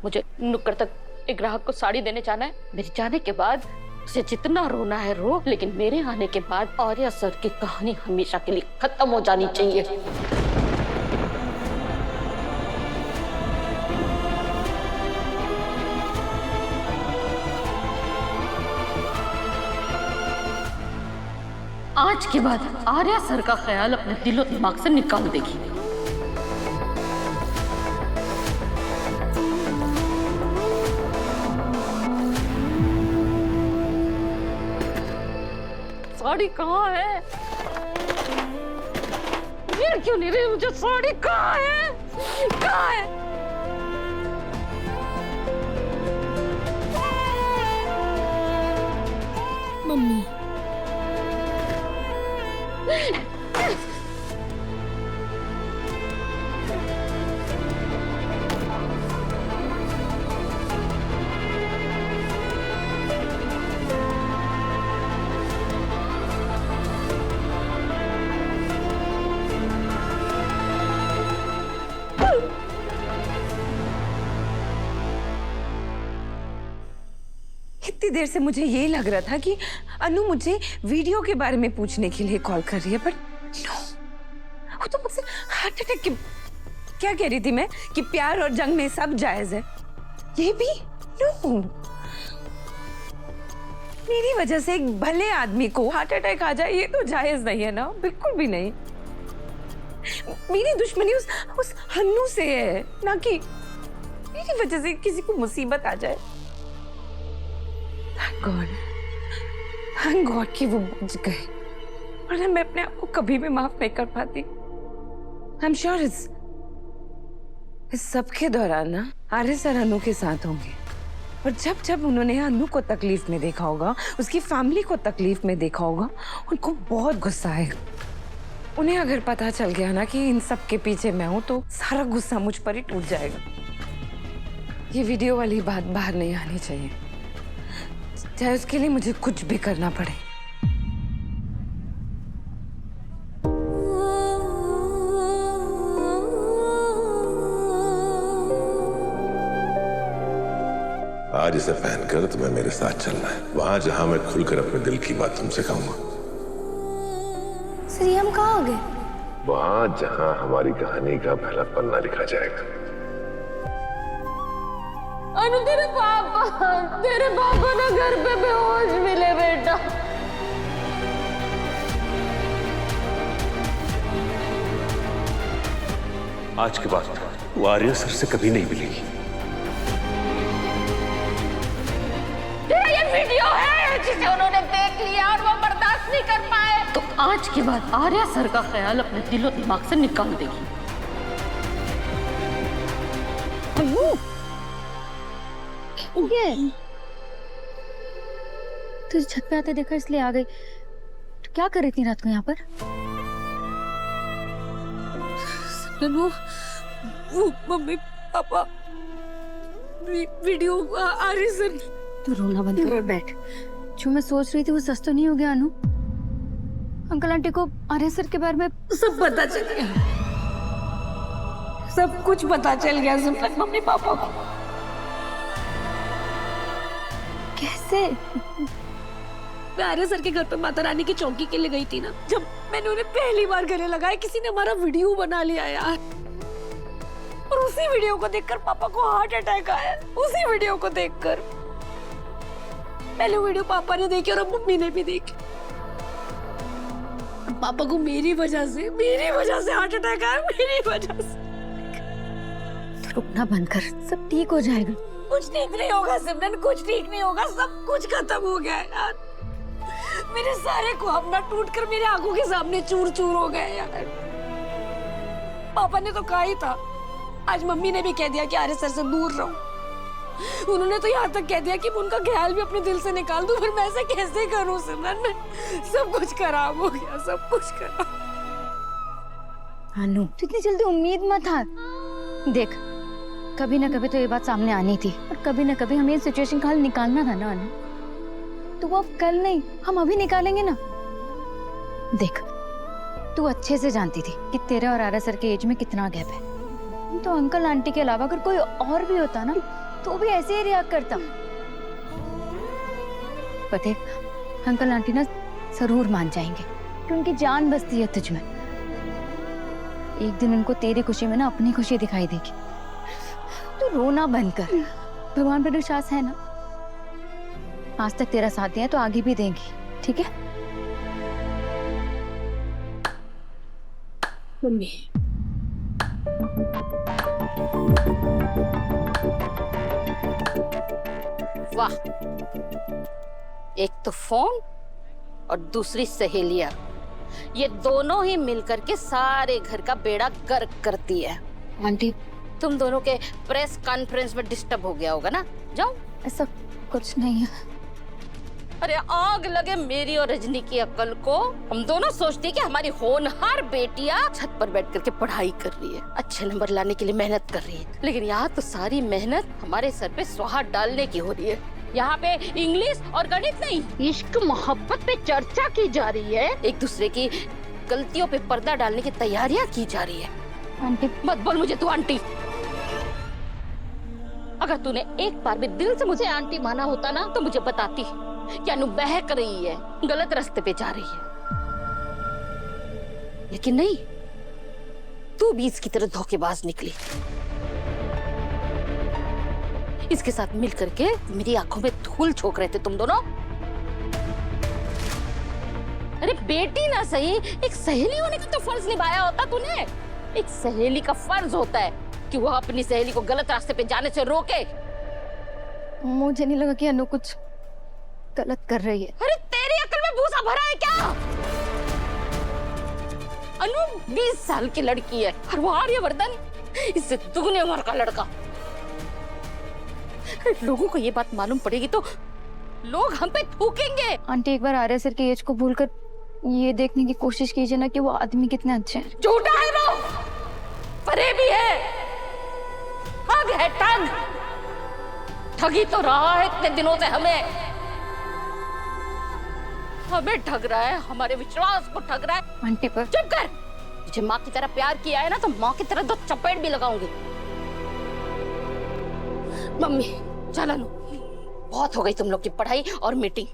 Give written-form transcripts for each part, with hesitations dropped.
मुझे नुक्कड़ तक एक ग्राहक को साड़ी देने जाना है। मेरे जाने के बाद उसे जितना रोना है रो, लेकिन मेरे आने के बाद आर्या सर की कहानी हमेशा के लिए खत्म हो जानी चाहिए। आज के बाद आर्या सर का ख्याल अपने दिलो दिमाग से निकाल देगी। साड़ी कहाँ है? मिल क्यों नहीं रही मुझे? साड़ी कहाँ है? कहाँ है? मम्मी इतनी देर से मुझे यही लग रहा था कि अनु मुझे वीडियो के बारे में पूछने के लिए कॉल कर रही है, बट नो, वो तो मुझसे हार्ट अटैक की क्या कह रही थी मैं कि प्यार और जंग में सब जायज है, ये भी नो। मेरी वजह से एक भले आदमी को हार्ट अटैक आ जाए ये तो जायज नहीं है ना, बिल्कुल भी नहीं। मेरी दुश्मनी उस हन्नू से है, ना कि मेरी वजह से किसी को मुसीबत आ जाए। Thank God कि वो बच गए, वरना मैं अपने आप को कभी भी माफ नहीं कर पाती। I'm sure इस सब के दौरान ना आर्य सर अनु के साथ होंगे, और जब जब उन्होंने अनु को तकलीफ में देखा होगा, उसकी फैमिली को तकलीफ में देखा होगा, उनको बहुत गुस्सा आएगा। उन्हें अगर पता चल गया ना कि इन सब के पीछे मैं हूं, तो सारा गुस्सा मुझ पर ही टूट जाएगा। ये वीडियो वाली बात बाहर नहीं आनी चाहिए, चाहे उसके लिए मुझे कुछ भी करना पड़े। आज इसे पहनकर तुम्हें मेरे साथ चलना है, वहां जहां मैं खुलकर अपने दिल की बात तुमसे कहूंगा। सर, हम कहाँ आ गए? वहां जहां हमारी कहानी का पहला पन्ना लिखा जाएगा। अनु तेरे पापा ना घर पे बेहोश मिले बेटा। आज के बाद वो आर्या सर से कभी नहीं मिलेगी। तेरा ये वीडियो है जिसे उन्होंने देख लिया और वो बर्दाश्त नहीं कर पाए, तो आज के बाद आर्या सर का ख्याल अपने दिलो दिमाग से निकाल देगी। ये तुझे छत पे आते देखा इसलिए आ गई। तो क्या कर रही थी रात को यहाँ पर? वो मम्मी पापा वीडियो आर्य सर। तू रोना बंद कर और बैठ। जो मैं सोच रही थी वो सच तो नहीं हो गया अनु? अंकल आंटी को आर्य सर के बारे में सब पता चल गया, सब कुछ पता चल गया सिमरन मम्मी पापा को। कैसे? मैं आर्य सर के घर पे माता रानी की चौकी के लिए गई थी ना, जब मैंने उन्हें पहली बार गले लगाया, किसी ने हमारा वीडियो बना लिया यार, और उसी वीडियो को देखकर पापा को हार्ट अटैक आया। उसी वीडियो को देखकर पहले वीडियो पापा ने देखी और अब मम्मी ने भी देखी। पापा को मेरी वजह से हार्ट अटैक आया, मेरी वजह से। तो रुकना बंद कर, सब ठीक हो जाएगा। कुछ ठीक नहीं होगा सिमरन, कुछ ठीक नहीं होगा, सब कुछ खत्म हो गया यार। मेरे सारे ख्वाब ना टूटकर मेरे आंखों के सामने चूर चूर हो गए यार। पापा ने तो कहा ही था, आज मम्मी ने भी कह दिया कि आर्य सर से दूर रहो। उन्होंने तो यहाँ तक कह दिया कि मैं उनका ख्याल भी अपने दिल से निकाल दूं, फिर मैं ऐसे कैसे करूं सिमरन? मैं सब कुछ खराब हो गया, सब कुछ खराब। अनु, तू इतनी जल्दी उम्मीद मत हार। देख, कभी ना कभी तो ये बात सामने आनी थी, और कभी ना कभी हमें इस सिचुएशन का हल निकालना था ना अनु। तो वो अब कल नहीं, हम अभी निकालेंगे ना। देख, तू अच्छे से जानती थी कि तेरे और आर्य सर के एज में कितना गैप है। तो अंकल आंटी के अलावा अगर कोई और भी होता ना, तो भी ऐसे ही रिएक्ट करता। पते अंकल आंटी ना जरूर मान जाएंगे कि उनकी जान बसती है तुझ में। एक दिन उनको तेरी खुशी में ना अपनी खुशी दिखाई देगी। तू रोना बंद कर, भगवान पर विश्वास है ना। आज तक तेरा साथ दिया तो आगे भी देंगी, ठीक है? मम्मी वाह, एक तो फोन और दूसरी सहेलियां, ये दोनों ही मिलकर के सारे घर का बेड़ा गर्क करती है। आंटी तुम दोनों के प्रेस कॉन्फ्रेंस में डिस्टर्ब हो गया होगा ना, जाओ। ऐसा कुछ नहीं है। अरे आग लगे मेरी और रजनी की अक्ल को। हम दोनों सोचते हैं कि हमारी होनहार बेटियां छत पर बैठ करके पढ़ाई कर रही है, अच्छे नंबर लाने के लिए मेहनत कर रही है, लेकिन यहाँ तो सारी मेहनत हमारे सर पे सुहाग डालने की हो रही है। यहाँ पे इंग्लिश और गणित नहीं, इश्क मोहब्बत पे चर्चा की जा रही है, एक दूसरे की गलतियों पे पर्दा डालने की तैयारियां की जा रही है। आंटी मत बोल मुझे तू आंटी। अगर तूने एक बार भी दिल से मुझे आंटी माना होता ना तो मुझे बताती कि अनु बहक रही है, गलत रास्ते पे जा रही है, लेकिन नहीं, तू भी इसकी तरह धोखेबाज निकली। इसके साथ मिल करके मेरी आंखों में धूल झोंक रहे थे तुम दोनों। अरे बेटी ना सही, एक सहेली होने का तो फर्ज निभाया होता तूने। एक सहेली का फर्ज होता है कि वो अपनी सहेली को गलत रास्ते पे जाने से रोके। मुझे नहीं लगा कि अनु कुछ गलत कर रही है। अरे तेरी अकल में भूसा भरा है क्या? अनु 20 साल की लड़की है और वो आर्यवर्धन इससे दुगनी उम्र का लड़का। लोगों को ये बात मालूम पड़ेगी तो लोग हम पे थूकेंगे। आंटी एक बार आर्य सर की एज को भूलकर ये देखने की कोशिश कीजिए ना कि वो आदमी कितने अच्छे हैं। झूठा है वो, परे भी है, ठग है ठग। ठगी तो रहा है इतने दिनों से हमें ठग रहा है, हमारे विश्वास को ठग रहा है। आंटी पर चुप कर, तुझे माँ की तरह प्यार किया है ना तो माँ की तरह 2 चपेट भी लगाऊंगी। मम्मी चलो नु, बहुत हो गई तुम लोग की पढ़ाई और मीटिंग,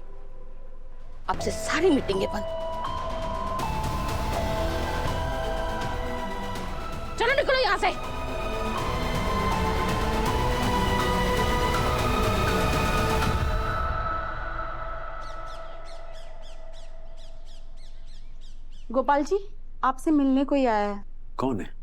अब से सारी मीटिंगें बंद। चलो निकलो यहाँ से। गोपाल जी, आपसे मिलने कोई आया है। कौन है?